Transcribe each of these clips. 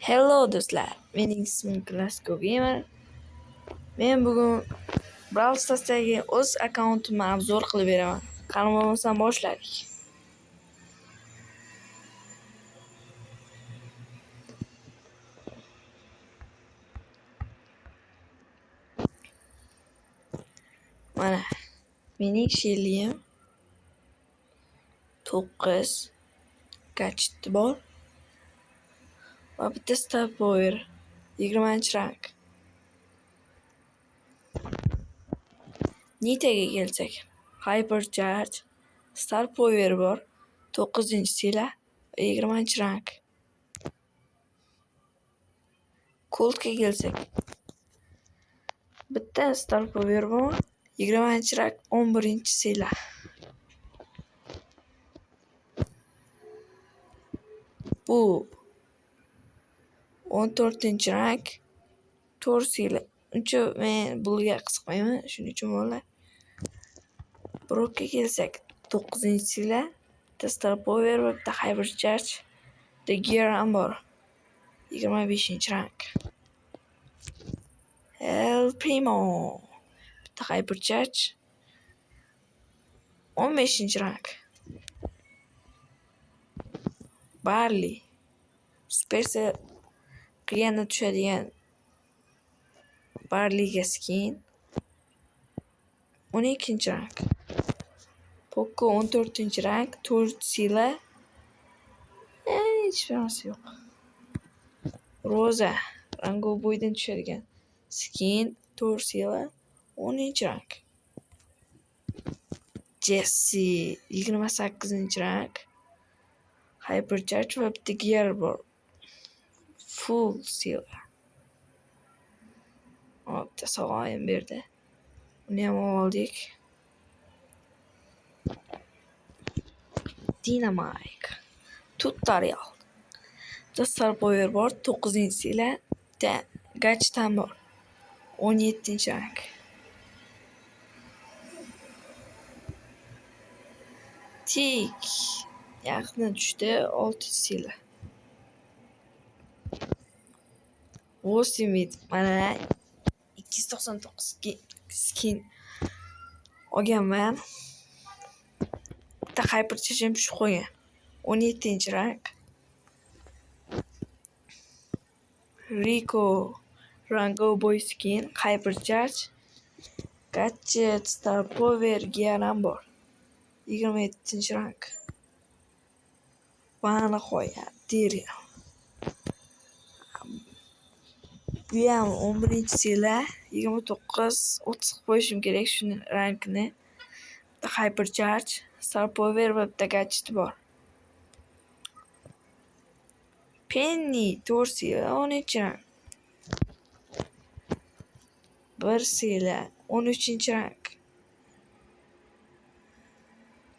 Hello do'stlar, mening ismim Klasko Gamer. Men bugun Brawl Stars'dagi o'z akkauntimni obzor qilib beraman. Qani bo'lmasam boshladik. Mana mening shelligim 9 gadjeti bor va bitta Star Power 20-rank. Nitaga kelsak, Hyper Charge, Star Power bor, 9-sila va 20-rank. Coltga kelsak, bitta Star Power bor, 20-rank, 11-sila. Bu 14-rank, 4-sila. Uncha men bunga qiziqmayman, shuning uchun bo'ladi. Brockga kelsak, 9-sila, bitta Star Power va bitta Hyper Charge, bitta Gear ham bor, 25-rank. El Primo, bitta Hyper Charge, 15-rank. Barley, Supercell qilganda tushadigan Barleyga skin, 12-rank. Poco 14-rank, 4-sila. Hech narsa yo'q. Roza Rango bo'yidan tushadigan skin, 4-sila, 10-rank. Jessie 28-rank, Hyper Charge va bitta Gear bor, full sila. Bitta sovg'am berdi. Uni ham oldik. Dynamite, Tutorial, bitta Star Power bor, 9-sila, bitta gadget ham bor, 17-rank. Tik yaqinda tushdi, 6-sila. Vosimid mana 299 skin olganman. Bitta Hyper Charge ham tushib qo'ygan, 17-rank. Rico Rango Boy skin, Hyper Charge, gadget, Star Power, Gear ham bor, 27-rank. Bana qo'ya, Diri. Bu ham 11-sila, 29, 30 qo'yishim kerak shuni rankni. Bitta Hyper Charge, Star Power va bitta gadget bor. Penny 4-sila, 13-rank. 1-sila, 13-rank.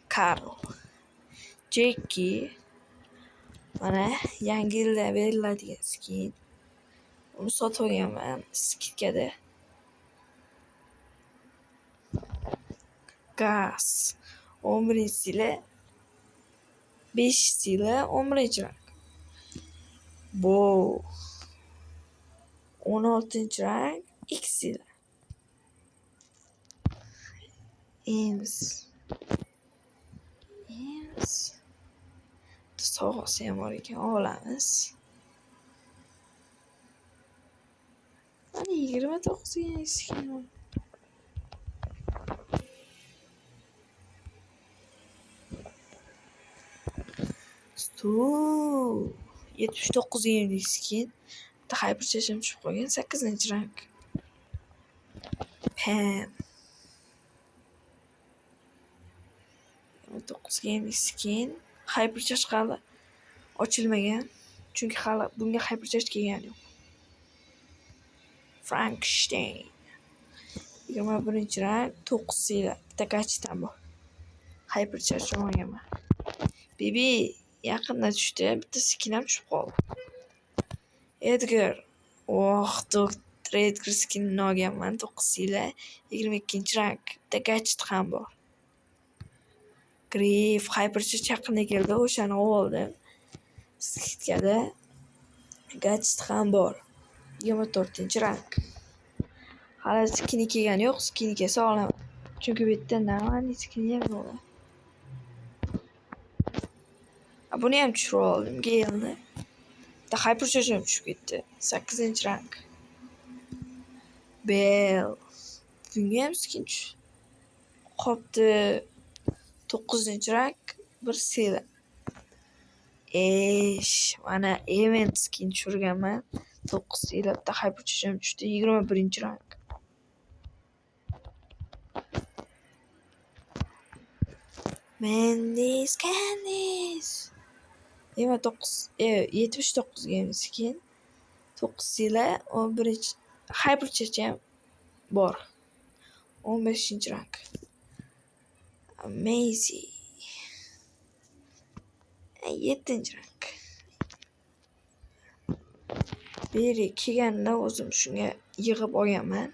Carl, Jackie, mana yangi yilda beriladigan skin. Uni sotib olganman skidkada. Gas 11-sila, 5-sila, 11-rank. Bo 16-rank, 2-sila. Ems sovg'asi ham bor ekan, olamiz. Mana 29 skin. 79 skin. Bitta Hyper Charge ham tushib qolgan, 8-rank. Pam 9 skin. Hyper Charge hali ochilmagan, chunki hali bunga Hyper Charge kelgani yo'q. Frankenstein 21-rank, 9-sila, bitta gadget ham bor, Hyper Charge olganman. Bibi yaqinda tushdi, bitta skin ham tushib qoldi. Edgar, Dr. Edgar skinini olganman, 9-sila, 22-rank, bitta gadget ham bor. Griff Hyper Charge yaqinda keldi, o'shani oldim skidkada. Gadjet ham bor. 24-rang. Hali skini kelgani yo'q. Skini kelsa olaman. Chunki bu yerda nima skini ham yo'q. Buni ham tushirib oldim. Gelni. Bitta Hypercharge ham tushib ketdi. 8-rang. Bell. Bunga ham skin qopti. 9-rang. Bir sela. Mana event skin tushirganman. 9 sela. Bitta Hypercharge ham tushdi. 21-rang. Candice. 79 ga skin. 9 sela. 11 Hypercharge ham bor. 15-rang. Amazing. 7-rang. Beri kelganda o'zim shunga yig'ib olganman.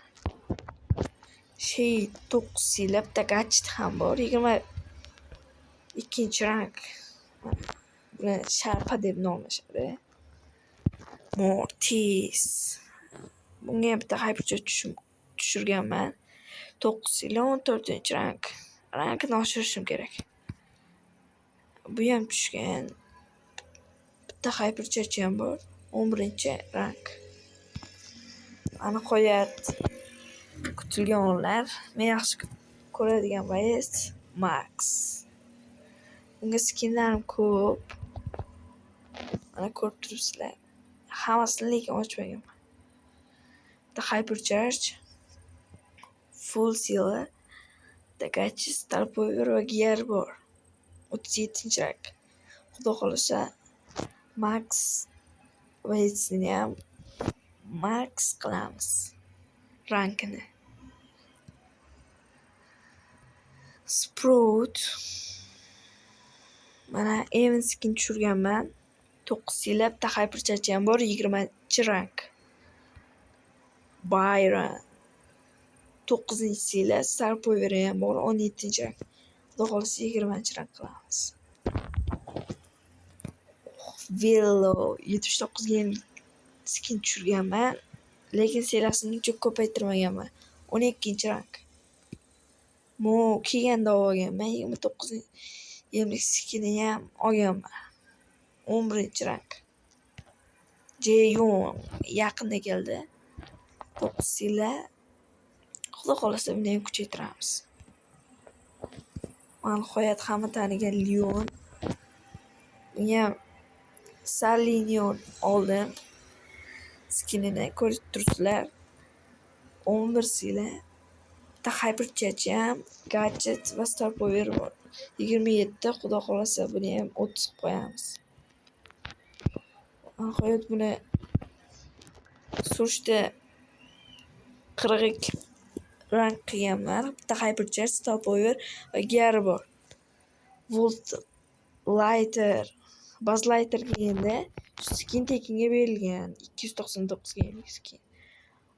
9 sela bitta gadjet ham bor. 22-rang. Buni sharpa deb nomlashadi. Mortis. Bunga bitta Hypercharge tushirganman. 9 sela 14-rang. Rangini oshirishim kerak. Bu ham tushgan. Bitta Hypercharge ham bor. 11-rang. Aniqoyat kutilgan o'yinlar. Men yaxshi ko'radigan bois Max. Bunga skinlarim ko'p. Mana ko'rib turibsizlar. Hammasini lekin ochmaganman. Bitta Hypercharge. Full sela. Bitta gadjet, Star Power va gear bor. 37-rang. Xudo xolasa Max va hechini ham Max qilamiz. Rangini. Sprout. Mana event skin tushirganman. 9 sela bitta Hypercharge ham bor. 20-rang. Byron. 9-sela Star Power ham bor. 17-rang. Xudo xolasa 20-rang qilamiz. Velo 79 ga skin tushirganman. Lekin selasini uncha ko'paytirmaganman. 12-rang. Mo kelganda olganman. 29 yemlik skinni ham olganman. 11-rang. Jeyon yaqinda keldi. 9 sela. Xudo xolasa buni ham kuchaytiramiz. Nihoyat hamma tanigan Leon. Bunga Salinion oldim. Skinini ko'rib turibsizlar. 11 sela. Bitta Hypercharge ham, gadjet va Star Power bor. 27. Xudo xolasa buni ham 30 qo'yamiz. Nihoyat buni surishda 42 rang qilganman. Bitta Hypercharge, Star Power va gear bor. Volt Lighter, Buzz Lighter kelganda skin tekinga berilgan. 299 ga skin.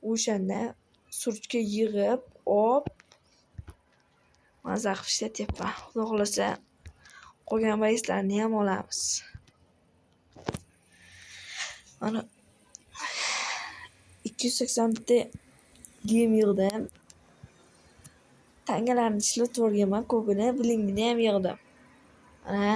O'shanda surchga yig'ib, maza qilib ishlatyapman. Xudo xolasa qolgan bayslarni ham olamiz. Mana 280 ta game yig'dim. Tangalarni ishlatib o'rganman ko'pini, blingini ham yig'dim. Mana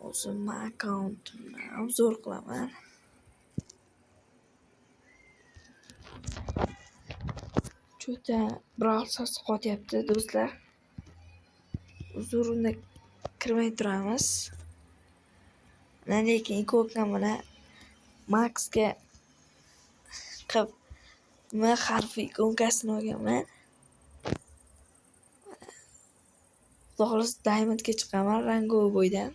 o'zimni akkauntimni obzor qilaman. Juda Brawl Stars qotyapti do'stlar. Uzurni kirmay turamiz. Lekin ko'kam mana Maxga qilib M harfi ikonasini olganman. Xudo xolasa Diamondga chiqaman rangovi bo'yidan.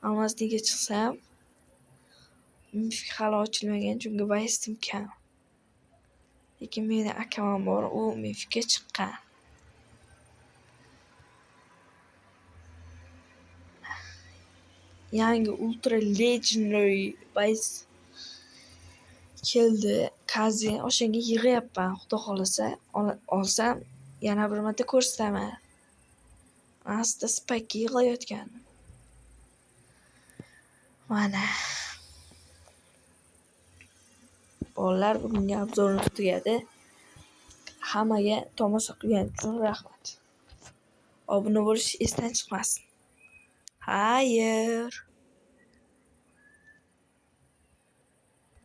Almasniga chiqsam hali ochilmagan, chunki baystim kam. Lekin meni akam bor, u mifga chiqqan. Yangi Ultra Legendary bays keldi kazi o'shanga yig'yapman. Xudo xohlasa olsam yana bir marta ko'rsataman. Asta spakka yig'layotgan. Mana. Bolalar, bugungi obzorimiz tugadi. Hammaga tomosha qilganingiz uchun rahmat. Obuna bo'lish esdan chiqmasin. Xayr.